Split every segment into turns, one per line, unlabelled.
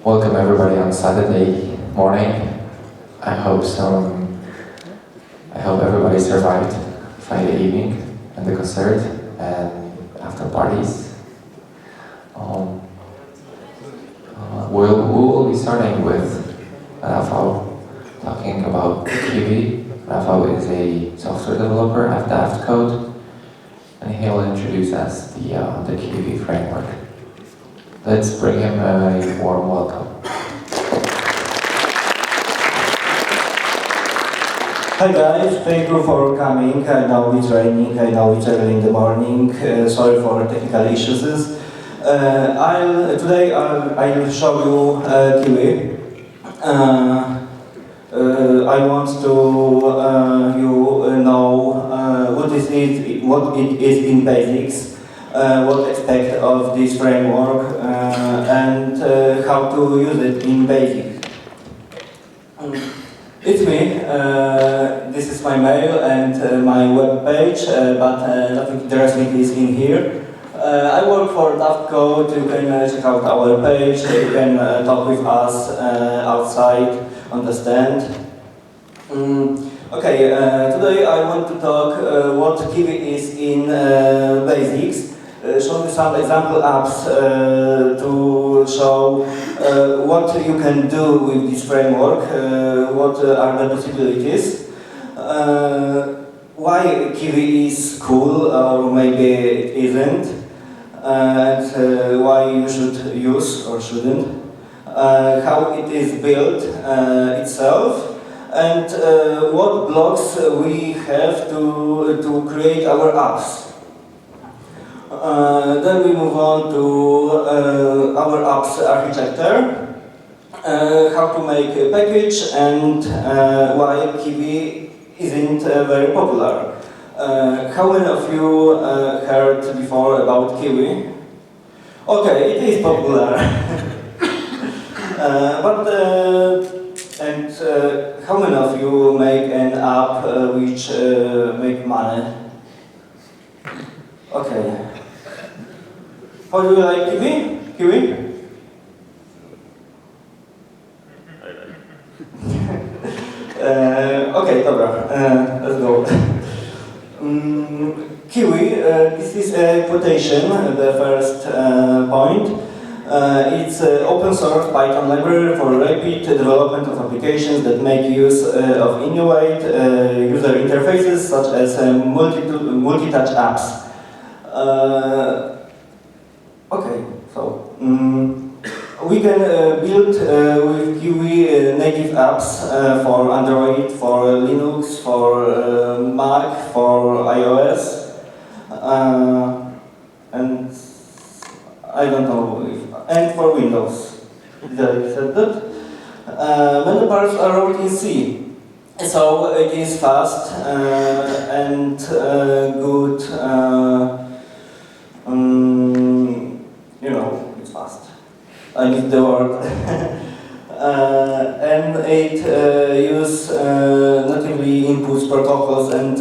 Welcome everybody on Saturday morning. I hope everybody survived Friday evening and the concert and after parties. We will be starting with Rafał talking about Kivy. Rafał is a software developer at Daft Code, and he'll introduce us the Kivy framework. Let's bring him a warm welcome.
Hi guys, thank you for coming. I know it's raining, I know it's early in the morning. Sorry for technical issues. Today I'll show you Kivy. I want to know what it is in basics. What expect of this framework and how to use it in basic. It's me. This is my mail and my web page, but nothing interesting is in here. I work for Daft Code. You can check out our page. You can talk with us outside on the stand. Okay, today I want to talk what Kivy is in basics. Show you some example apps to show what you can do with this framework, what are the possibilities, why Kivy is cool or maybe it isn't, and why you should use or shouldn't, how it is built itself, and what blocks we have to create our apps. Then we move on to our apps architecture, how to make a package and why Kivy isn't very popular. How many of you heard before about Kivy? Okay, it is popular. How many of you make an app which make money? Okay. How do you like Kivy? Kivy? Okay, dobra. Let's go. Kivy, this is a quotation, the first point. It's an open source Python library for rapid development of applications that make use of innovative user interfaces such as multi-touch apps. Okay, so we can build with Kivy native apps for Android, for Linux, for Mac, for iOS, and I don't know and for Windows. Did I say that? Many parts are wrote in C. So it is fast and good, it's fast. I need the word. And it uses natively inputs protocols and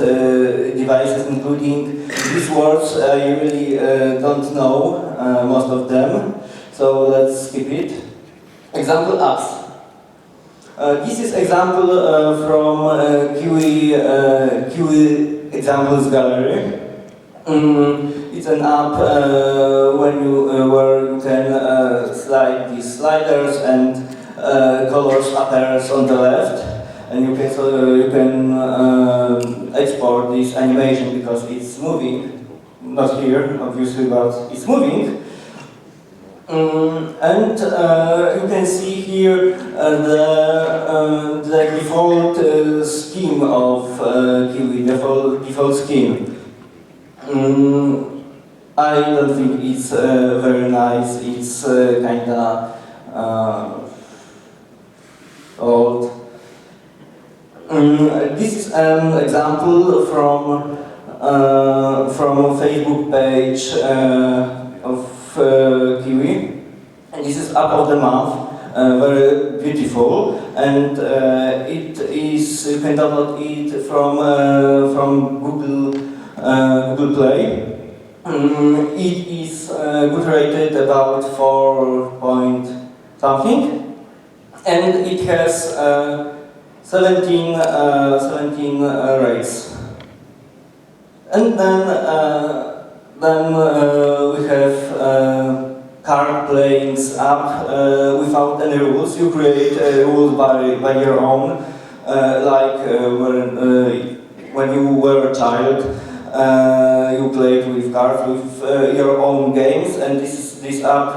devices, including these words I really don't know, most of them. So let's skip it. Example apps. This is example from Kivy examples gallery. It's an app where you can slide these sliders and colors appears on the left, and you can export this animation because it's moving. Not here, obviously, but it's moving. And you can see here the default scheme of Kivy, default scheme. I don't think it's very nice. It's kinda old. This is an example from a Facebook page of Kivy. And this is app of the month, very beautiful, and it is, you can download it from Google Play. It is good rated about 4 point something, and it has 17 rays. And then we have card playings up without any rules. You create a rule by your own, like when you were a child, you played with cards with your own games, and this app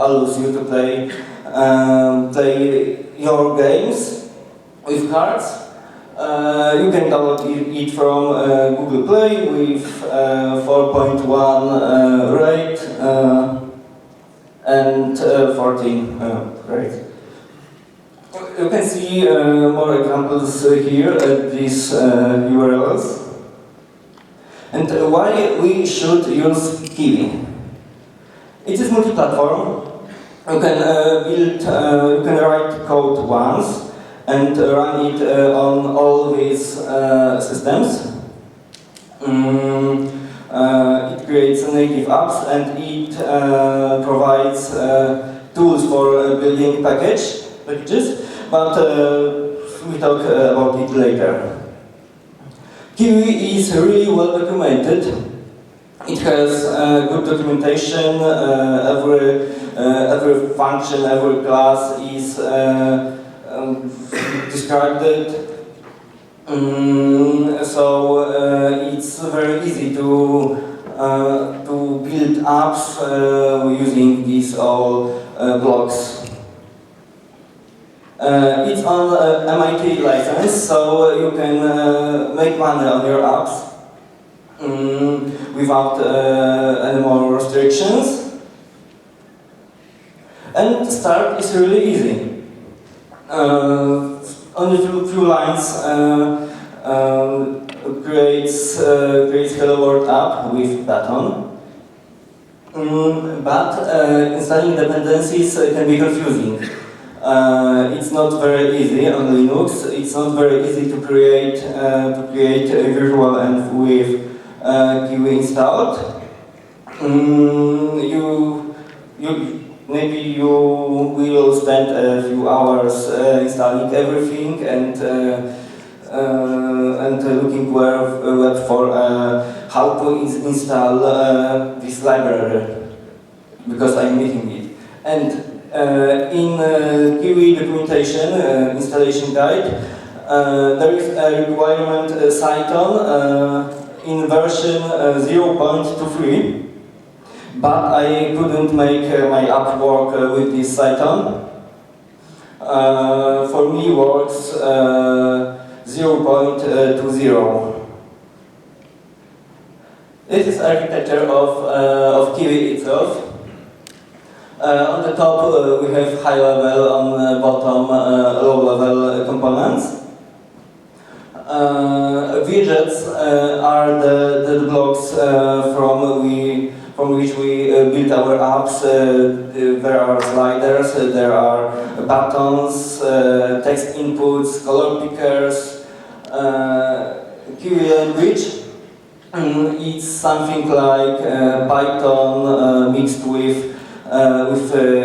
allows you to play your games with cards. You can download it from Google Play with 4.1 rate and 14 rate. You can see more examples here at these URLs. And why we should use Kivy? It is multi-platform. You can write code once and run it on all these systems. It creates native apps and it provides tools for building packages, but we'll talk about it later. Kivy is really well documented. It has good documentation. Every function, every class is described. So it's very easy to build apps using these all blocks. It's on MIT license, so you can make money on your apps without any more restrictions. And start is really easy. Only few lines creates Hello World app with button. But installing dependencies can be confusing. It's not very easy on Linux. It's not very easy to create a virtual env with Kivy installed. Maybe you will spend a few hours installing everything and looking web for how to install this library, because I'm making it. And in Kivy documentation installation guide, there is a requirement Cython in version 0.23. But I couldn't make my app work with this Cython. For me, works 0.20. This is architecture of Kivy itself. On the top, we have high level, on the bottom, low level components. Widgets are the blocks from which we build our apps. There are sliders, there are buttons, text inputs, color pickers. Kivy language, it's something like Python mixed with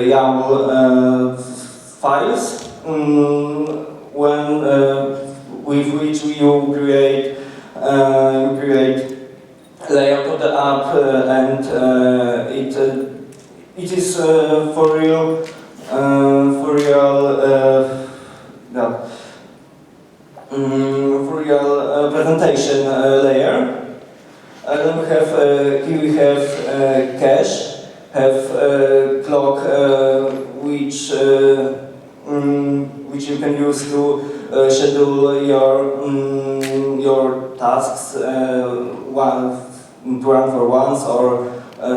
YAML files, with which you create layout of the app, and it is for real presentation layer. Then we have cache, have clock, which you can use to schedule your tasks, to run for once, or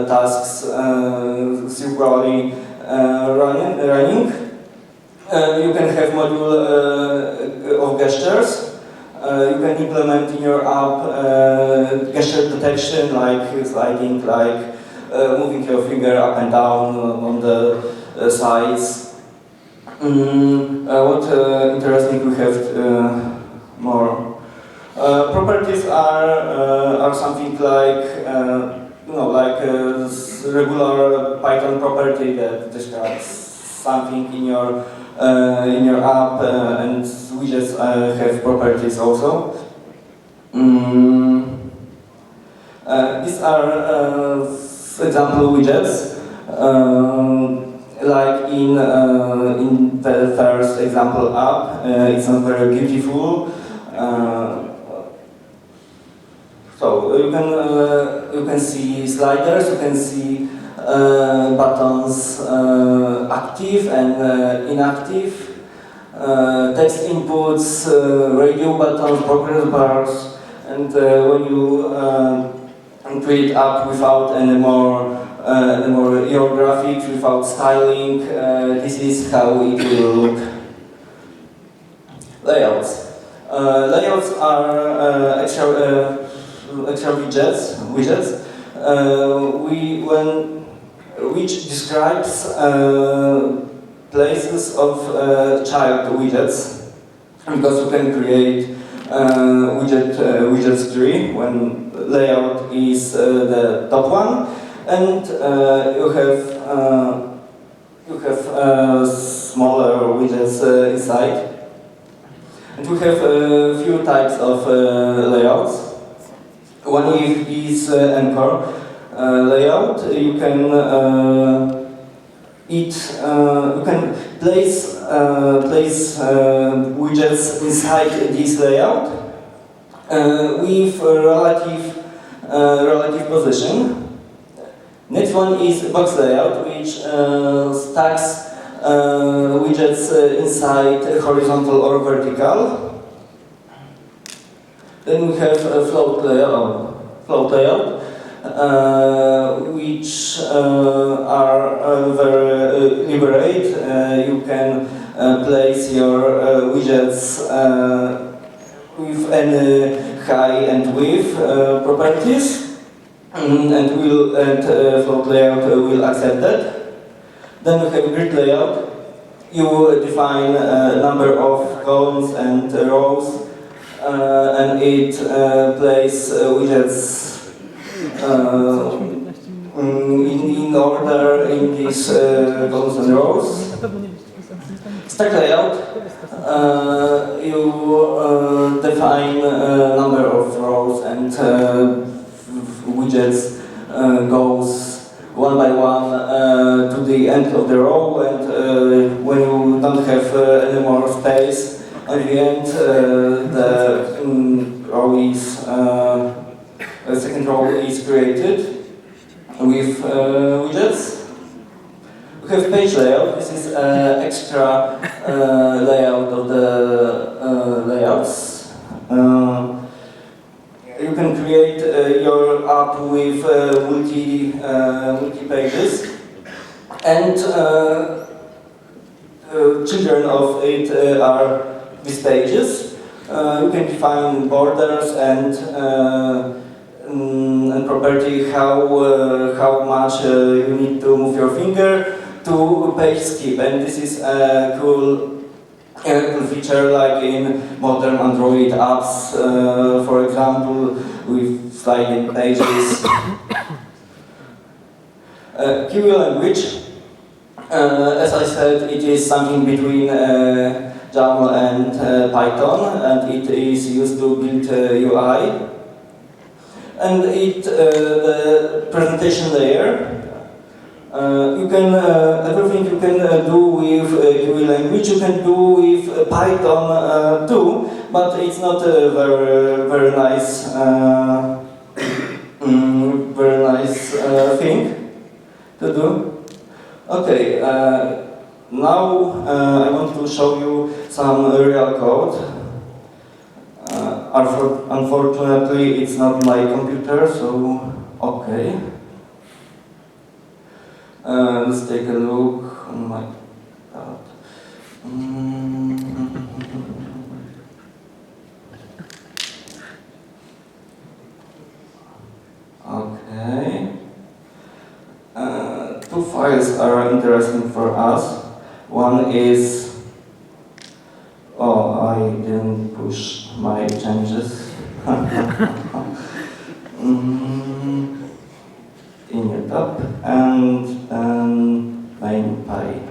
tasks circularly running. You can have module of gestures. You can implement in your app gesture detection, like sliding, like moving your finger up and down on the sides. What interesting we have more. Properties are something like like a regular Python property that describes something in your app, and widgets have properties also. These are example widgets. Like in the first example app, it's not very beautiful. So you can see sliders, you can see buttons active and inactive, text inputs, radio buttons, progress bars, and when you create app without any more your graphics, without styling, this is how it will look. Layouts. Layouts are extra widgets which describes places of child widgets, because you can create widgets tree when layout is the top one, and you have smaller widgets inside. And we have a few types of layouts. One is anchor layout. You can place widgets inside this layout with relative position. Next one is box layout, which stacks widgets inside horizontal or vertical. Then we have a float layout, which are very liberate. You can place your widgets with any height and width properties, and float layout will accept that. Then we have grid layout. You define a number of columns and rows, and it places widgets in order in these columns and rows. Stack layout. You define a number of rows, and widgets goes one by one to the end of the row, and when you don't have any more space at the end, the second row is created with widgets. We have page layout. This is extra layout of the layouts. You can create your app with multi pages, and children of it are these pages. You can define borders and property how much you need to move your finger to page skip, and this is a cool feature like in modern Android apps, for example, with sliding pages. Kivy language, as I said, it is something between Django and Python, and it is used to build UI. And the presentation layer. You can everything you can do with Kivy language you can do with Python too, but it's not a very nice thing to do. Okay, now I want to show you some real code. Unfortunately, it's not my computer, so okay. Let's take a look on my pad. Okay. Two files are interesting for us. One is, oh, I didn't push my changes. In your tab, and main py.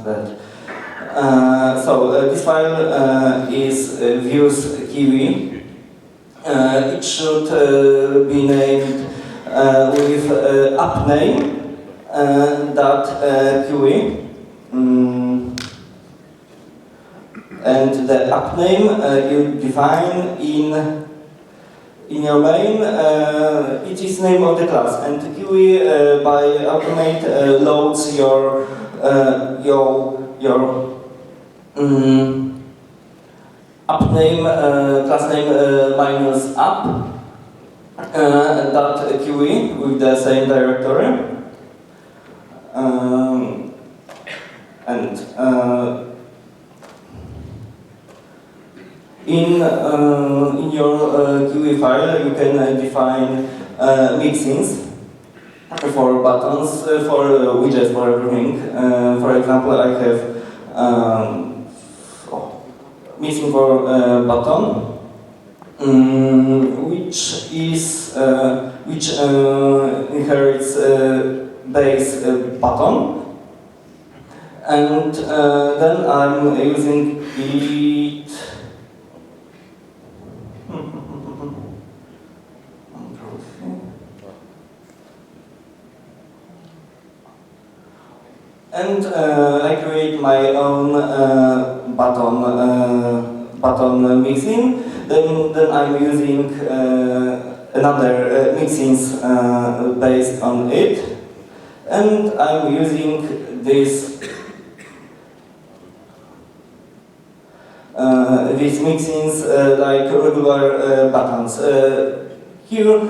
that. This file is views Kivy. It should be named with app name .qe. And the app name you define in your main. It is name of the class, and Kivy by automate loads your app name, class name minus app .qe with the same directory. In your Kivy file, you can define mixins for buttons, for widgets, for everything. For example, I have mixin for button, which inherits base button, and then I'm using it. And I create my own button mixin. Then I'm using another mixins based on it, and I'm using these mixins like regular buttons. Here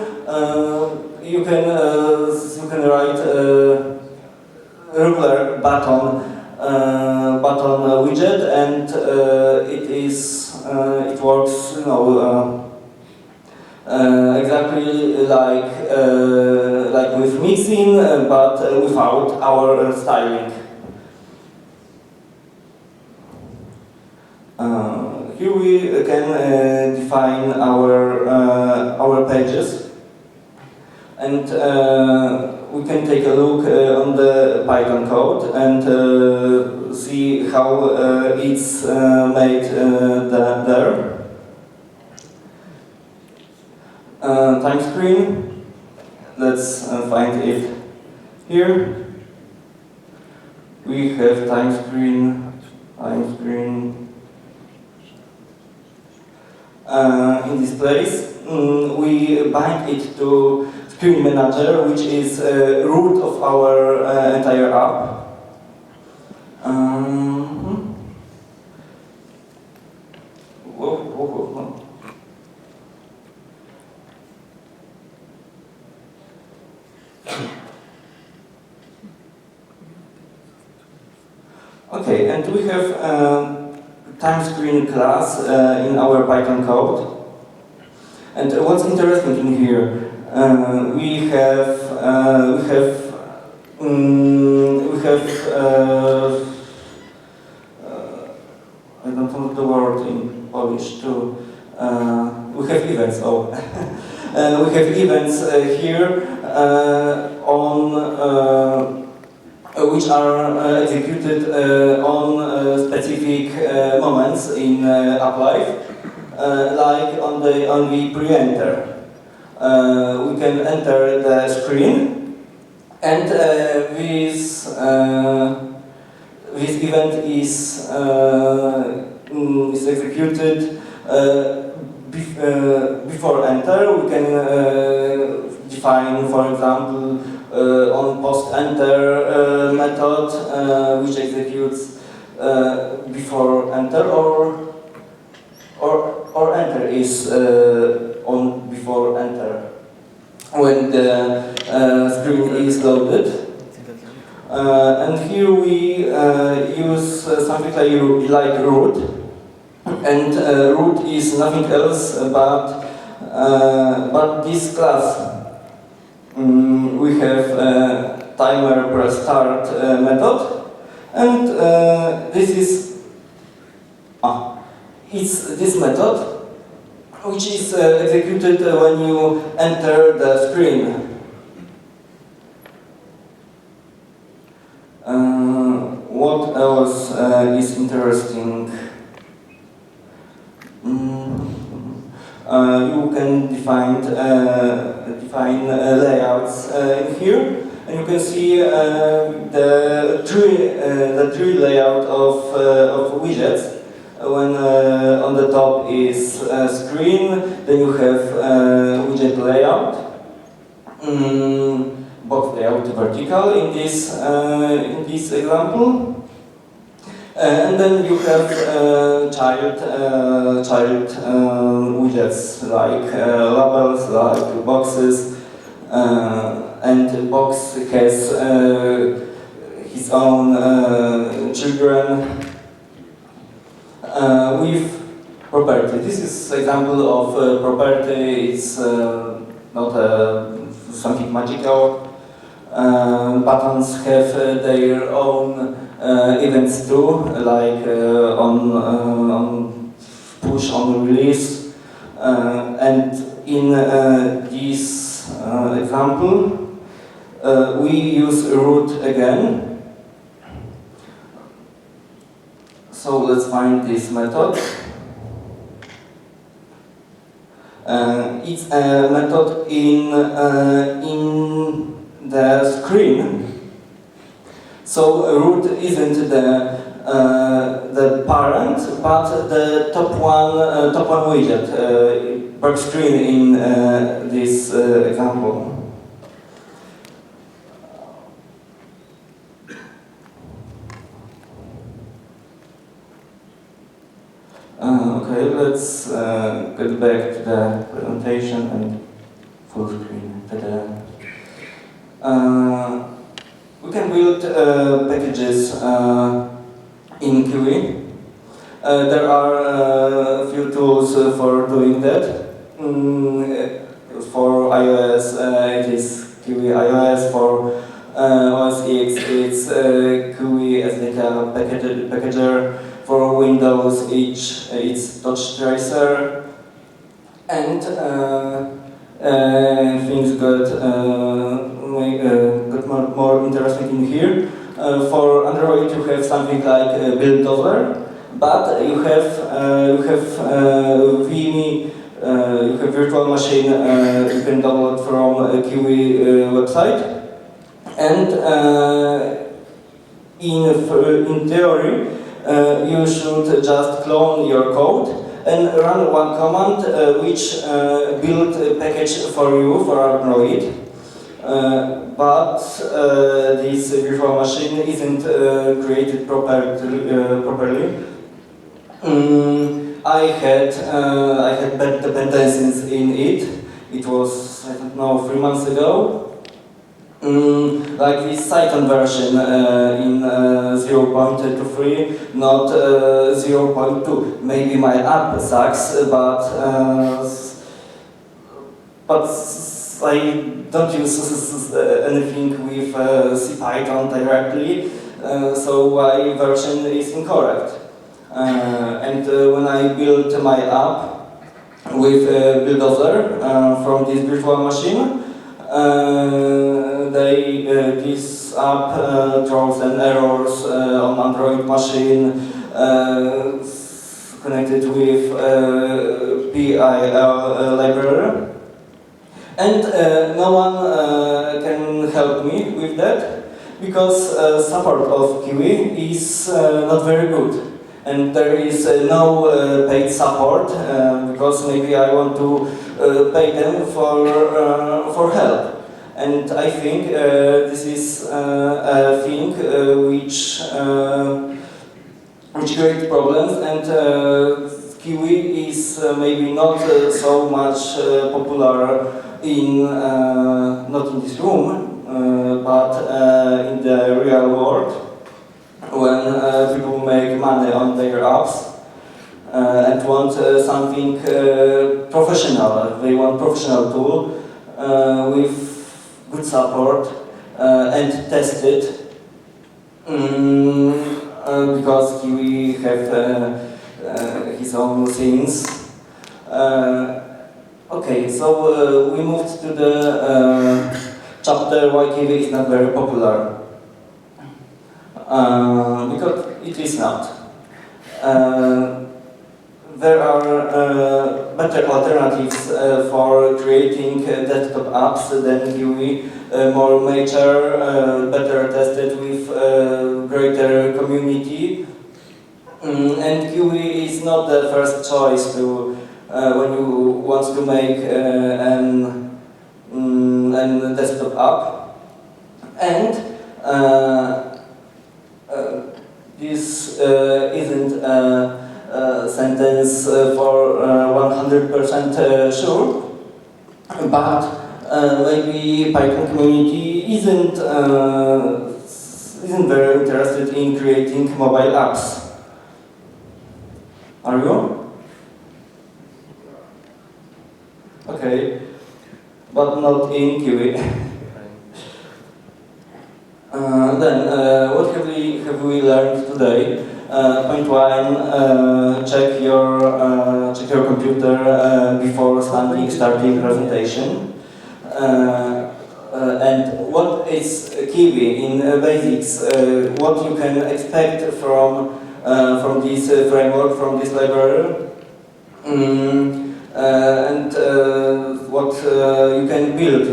you can write regular button widget, and it works, exactly like with mixin, but without our styling. Here we can define our pages, and we can take a look on the PyCon code and see how it's made there. Time screen, let's find it here. We have time screen. In this place, we bind it to Screen Manager, which is root of our entire app. Okay, and we have time screen class in our Python code. And what's interesting in here? We have I don't know the word in Polish too. We have events. We have events here on which are executed on specific moments in app life, like on the pre-enter. We can enter the screen, and this event is executed before enter. We can define, for example, on post enter method, which executes before enter, or enter is on before enter when the screen is loaded. And here we use something like root, and root is nothing else but this class. We have timer press start method, and this is it's this method which is executed when you enter the screen. What else interesting. You can define layouts in here, and you can see the tree layout of widgets. When on the top is screen, then you have widget layout, box layout vertical in this example. And then you have child widgets like labels, like boxes, and the box has his own children with property. This is example of property. It's not something magical. Buttons have their own events too, like on push, on release, and in this example we use root again. So let's find this method. It's a method in the screen. So root isn't the parent, but the top one widget per screen in this example. Okay, let's get back to the presentation and full screen. We can build packages in Kivy. There are a few tools for doing that. For iOS, it is Kivy iOS. For OS X, it's Kivy SDK packager. For Windows, it's Touch Tracer. And things got more interesting in here. For Android, you have something like Buildover, but you have Vimy, you have virtual machine you can download from Kivy website, and in theory you should just clone your code and run one command which build a package for you for Android. But this virtual machine isn't created properly. I had bad dependencies in it. It was, I don't know, 3 months ago. Like this Python version in 0.23, not 0.2. Maybe my app sucks, but I don't use anything with CPython directly, so my version is incorrect. And when I built my app with Buildover from this virtual machine, this app throws an errors on Android machine connected with PIL library. And no one can help me with that, because support of Kivy is not very good. And there is no paid support, because maybe I want to pay them for help. And I think this is a thing which creates problems, and Kivy is maybe not so much popular in not in this room, but in the real world, when people make money on their apps and want something professional. They want professional tool with good support and tested, because Kivy have his own things. Okay, so we moved to the chapter why Kivy is not very popular. Because it is not. There are better alternatives for creating desktop apps than Kivy, more mature, better tested with greater community. And Kivy is not the first choice to when you want to make an desktop app. And this isn't a sentence for 100% sure, but maybe PyCon community isn't very interested in creating mobile apps. Are you? Okay, but not in Kivy. Then, what have we learned today? Point one: check your computer before starting presentation. And what is Kivy in basics? What you can expect from this framework, from this library, and what you can build.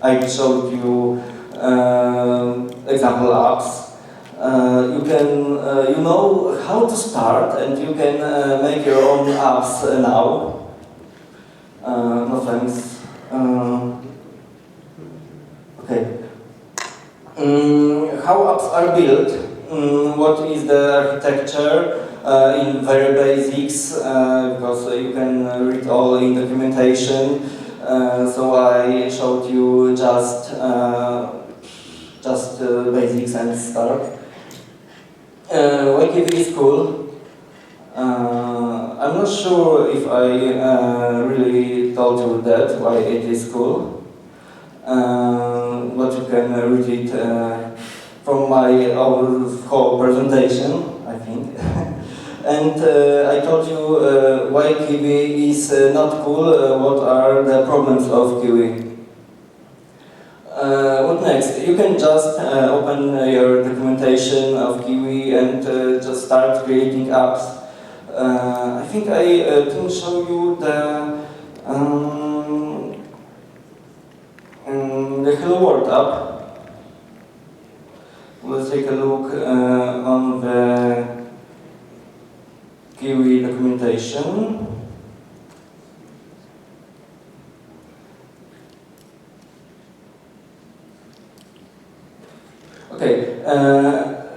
I showed you example apps. You know how to start, and you can make your own apps now. No thanks. Okay. How apps are built? What is the architecture in very basics? Because you can read all in documentation. So I showed you just basics and start. Why Kivy is cool? I'm not sure if I really told you that, why it is cool. But you can read it from my whole presentation, I think. And I told you why Kivy is not cool, what are the problems of Kivy. What next? You can just open your documentation of Kivy and just start creating apps. I think I didn't show you the Hello World app. Let's take a look on the Kivy documentation. Okay,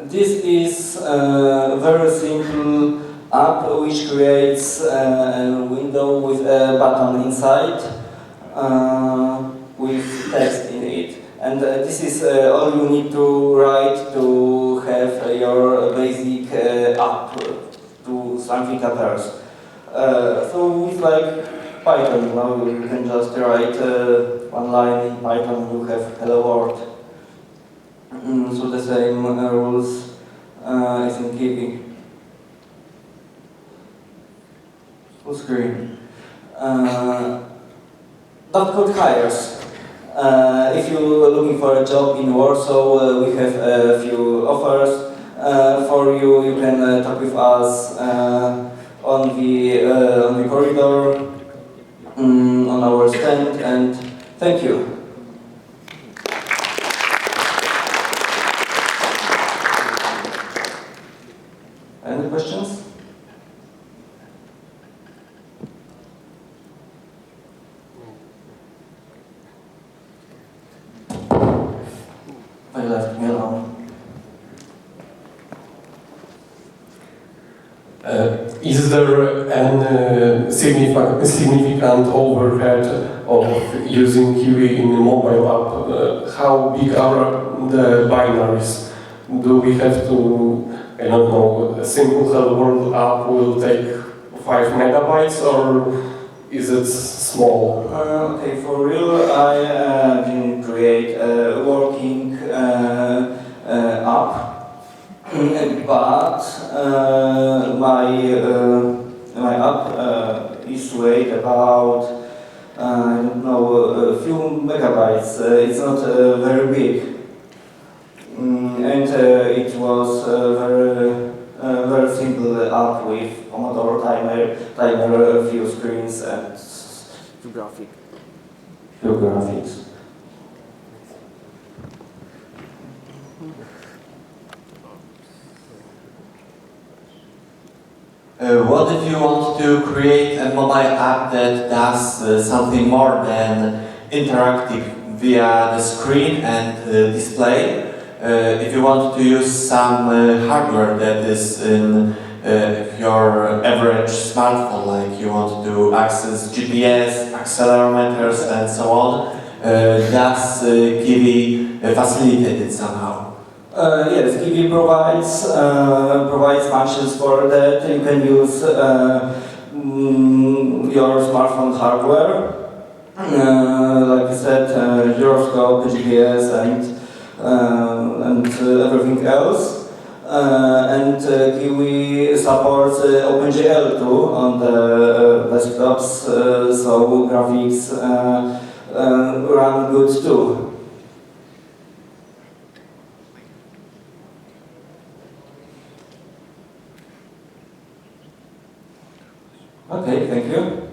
this is a very simple app which creates a window with a button inside with text in it. And this is all you need to write to have your basic app to something appears. So it's like Python. Now you can just write one line in Python, you have hello world. So the same rules is in Kivy. Full screen. .code hires. If you're looking for a job in Warsaw, we have a few offers for you. You can talk with us on the corridor, on our stand, and thank you. Any questions? They left me alone.
Is there any significant overhead of using Kivy in a mobile app? How big are the binaries? Do we have to, I don't know, a simple Hello World app will take 5 megabytes, or is it small?
Okay, for real, I didn't create a working app. But my app is weight about I don't know a few megabytes. It's not very big, and it was very app with Pomodoro timer, few screens and few graphics.
What if you want to create a mobile app that does something more than interactive via the screen and display? If you want to use some hardware that is in your average smartphone, like you want to access GPS, accelerometers and so on, does Kivy facilitate it somehow?
Yes, Kivy provides functions for that. You can use your smartphone hardware, like I said, gyroscope, GPS, and everything else. And Kivy supports OpenGL too on the desktops, so graphics run good too. Okay, thank you.